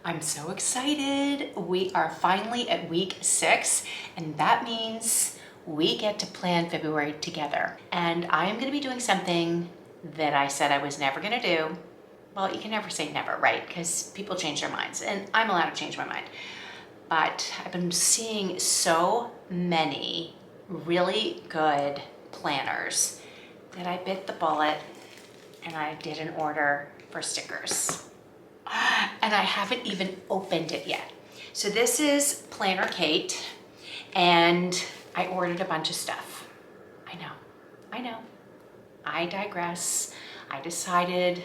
I'm so excited. We are finally at week 6, and that means we get to plan February together. And I'm gonna be doing something that I said I was never gonna do. Well, you can never say never, right? Because people change their minds, and I'm allowed to change my mind. But I've been seeing so many really good planners that I bit the bullet and I did an order for stickers. And I haven't even opened it yet. So this is Planner Kate, and I ordered a bunch of stuff. I know. I digress. I decided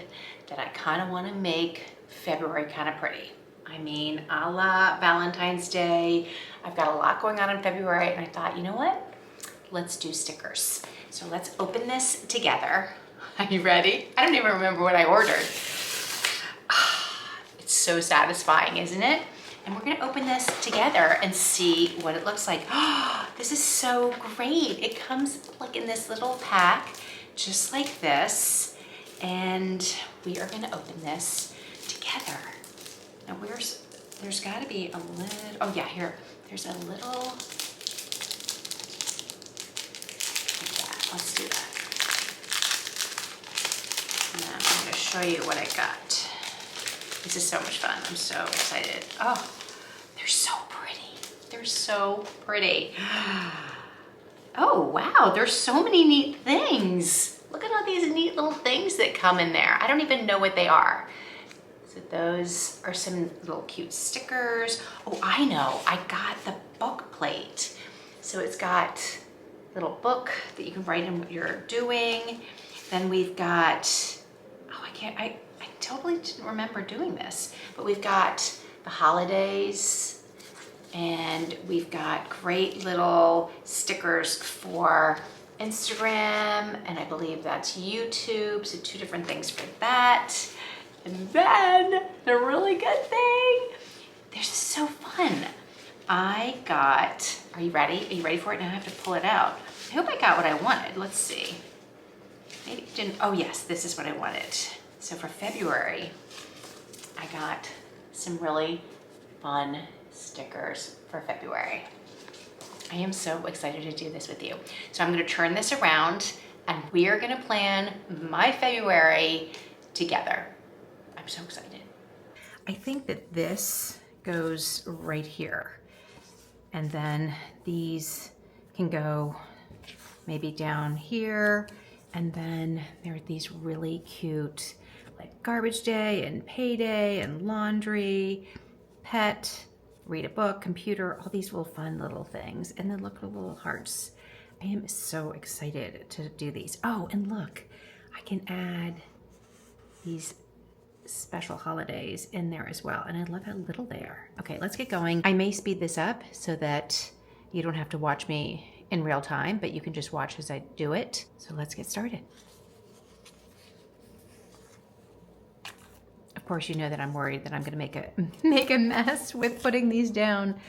that I kind of want to make February kind of pretty. I mean, a la Valentine's Day. I've got a lot going on in February, and I thought, you know what? Let's do stickers. So let's open this together. Are you ready? I don't even remember what I ordered. It's so satisfying, isn't it? And we're gonna open this together and see what it looks like. This is so great. It comes like in this little pack, just like this. And we are gonna open this together. Now there's gotta be a little, oh yeah, here. There's a little, yeah, let's do that. Now I'm gonna show you what I got. This is so much fun. I'm so excited. Oh, they're so pretty. They're so pretty. Oh, wow. There's so many neat things. Look at all these neat little things that come in there. I don't even know what they are. So those are some little cute stickers. Oh, I know. I got the book plate. So it's got a little book that you can write in what you're doing. Then we've got, oh, I totally didn't remember doing this, but we've got the holidays, and we've got great little stickers for Instagram, and I believe that's YouTube, so 2 different things for that. And then the really good thing, this is so fun. I got, are you ready? Are you ready for it? Now I have to pull it out. I hope I got what I wanted. Let's see. Maybe it didn't, oh yes, this is what I wanted. So for February, I got some really fun stickers for February. I am so excited to do this with you. So I'm gonna turn this around, and we are gonna plan my February together. I'm so excited. I think that this goes right here. And then these can go maybe down here. And then there are these really cute, like garbage day and payday and laundry, pet, read a book, computer, all these little fun little things. And then look at the little hearts. I am so excited to do these. Oh, and look, I can add these special holidays in there as well. And I love how little they are. Okay, let's get going. I may speed this up so that you don't have to watch me in real time, but you can just watch as I do it. So let's get started. Of course, you know that I'm worried that I'm gonna make a mess with putting these down.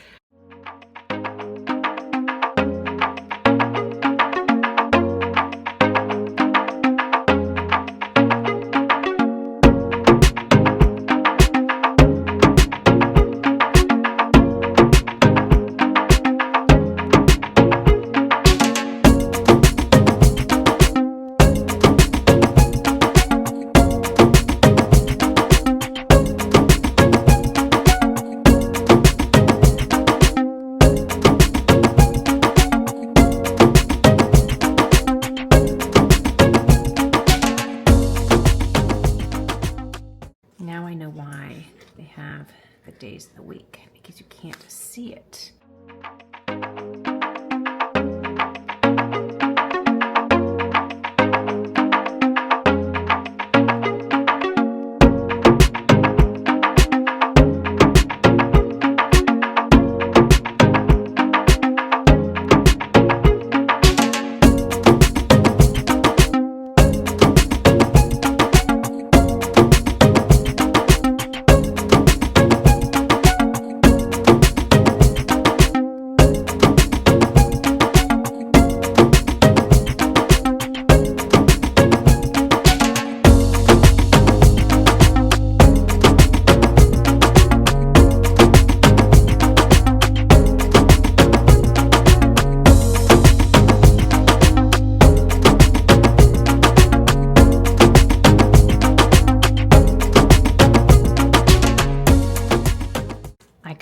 Now I know why they have the days of the week, because you can't see it.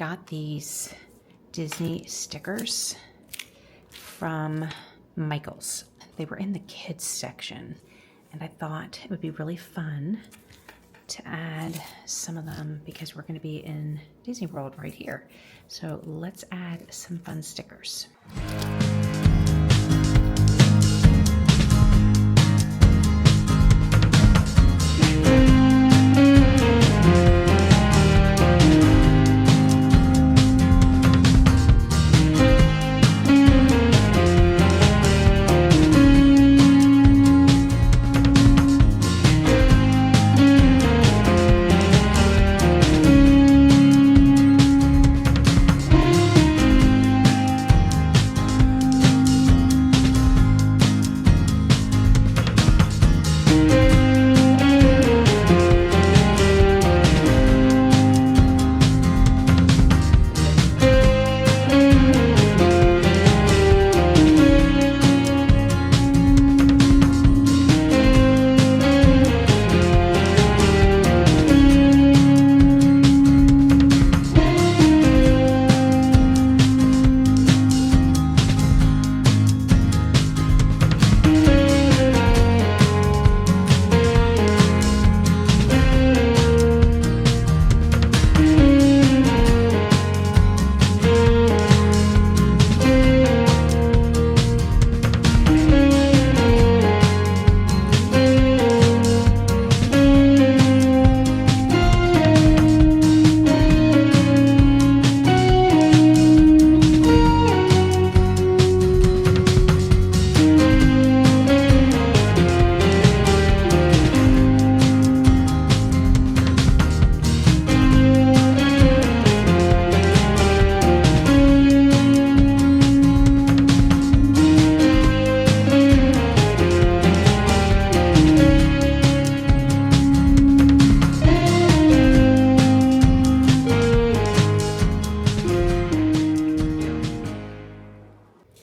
got these Disney stickers from Michael's. They were in the kids section, and I thought it would be really fun to add some of them because we're going to be in Disney World right here. So let's add some fun stickers.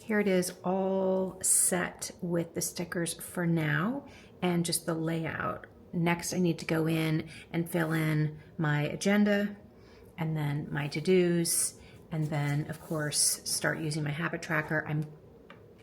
Here it is all set with the stickers for now and just the layout. Next, I need to go in and fill in my agenda and then my to-dos, and then of course start using my habit tracker. I'm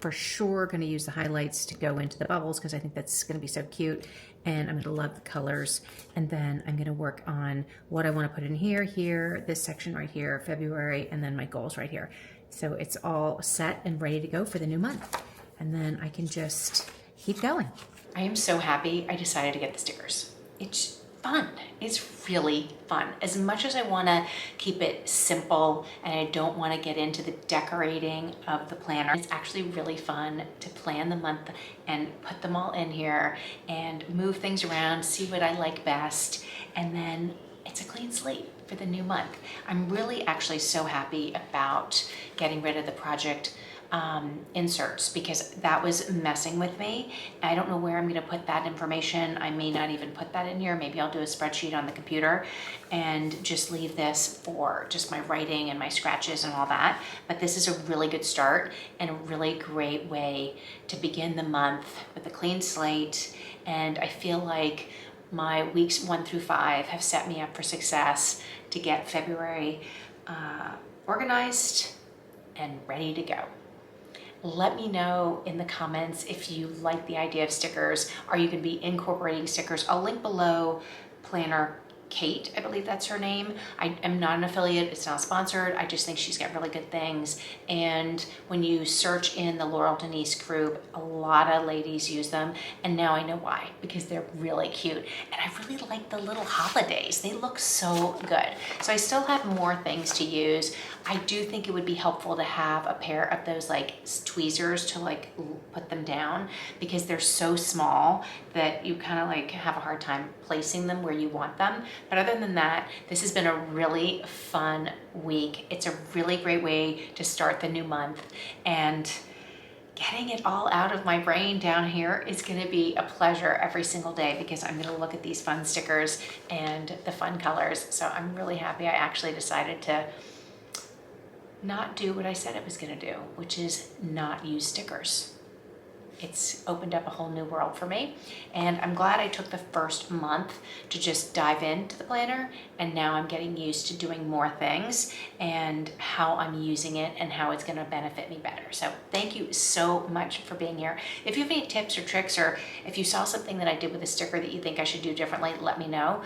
for sure going to use the highlights to go into the bubbles because I think that's going to be so cute, and I'm going to love the colors. And then I'm going to work on what I want to put in here, this section right here, February, and then my goals right here. So it's all set and ready to go for the new month. And then I can just keep going. I am so happy I decided to get the stickers. It's fun. It's really fun. As much as I want to keep it simple and I don't want to get into the decorating of the planner, it's actually really fun to plan the month and put them all in here and move things around, see what I like best, and then it's a clean slate for the new month. I'm really actually so happy about getting rid of the project inserts because that was messing with me. I don't know where I'm going to put that information. I may not even put that in here. Maybe I'll do a spreadsheet on the computer and just leave this for just my writing and my scratches and all that. But this is a really good start and a really great way to begin the month with a clean slate. And I feel like my weeks 1 through 5 have set me up for success to get February organized and ready to go. Let me know in the comments if you like the idea of stickers. Are you going to be incorporating stickers? I'll link below Planner Kate, I believe that's her name. I am not an affiliate, it's not sponsored. I just think she's got really good things. And when you search in the Laurel Denise group, a lot of ladies use them. And now I know why, because they're really cute. And I really like the little holidays. They look so good. So I still have more things to use. I do think it would be helpful to have a pair of those like tweezers to like put them down because they're so small that you kind of like have a hard time placing them where you want them. But other than that, this has been a really fun week. It's a really great way to start the new month, and getting it all out of my brain down here is going to be a pleasure every single day because I'm going to look at these fun stickers and the fun colors. So I'm really happy I actually decided to not do what I said I was going to do, which is not use stickers. it's opened up a whole new world for me. And I'm glad I took the first month to just dive into the planner, and now I'm getting used to doing more things and how I'm using it and how it's gonna benefit me better. So thank you so much for being here. If you have any tips or tricks, or if you saw something that I did with a sticker that you think I should do differently, let me know.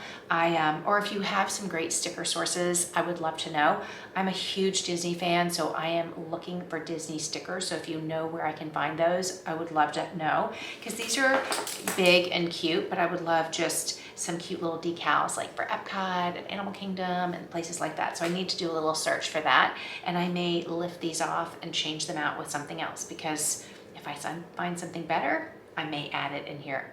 Or if you have some great sticker sources, I would love to know. I'm a huge Disney fan, so I am looking for Disney stickers. So if you know where I can find those, I would love to know, because these are big and cute, but I would love just some cute little decals like for Epcot and Animal Kingdom and places like that. So I need to do a little search for that, and I may lift these off and change them out with something else, because if I find something better, I may add it in here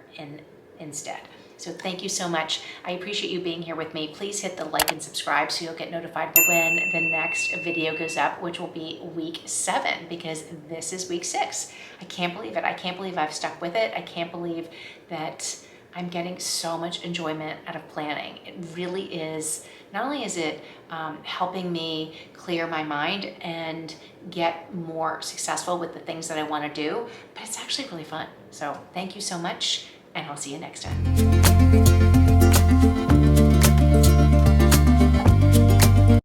instead. So thank you so much. I appreciate you being here with me. Please hit the like and subscribe so you'll get notified for when the next video goes up, which will be week 7, because this is week 6. I can't believe it. I can't believe I've stuck with it. I can't believe that I'm getting so much enjoyment out of planning. It really is. Not only is it helping me clear my mind and get more successful with the things that I want to do, but it's actually really fun. So thank you so much, and I'll see you next time.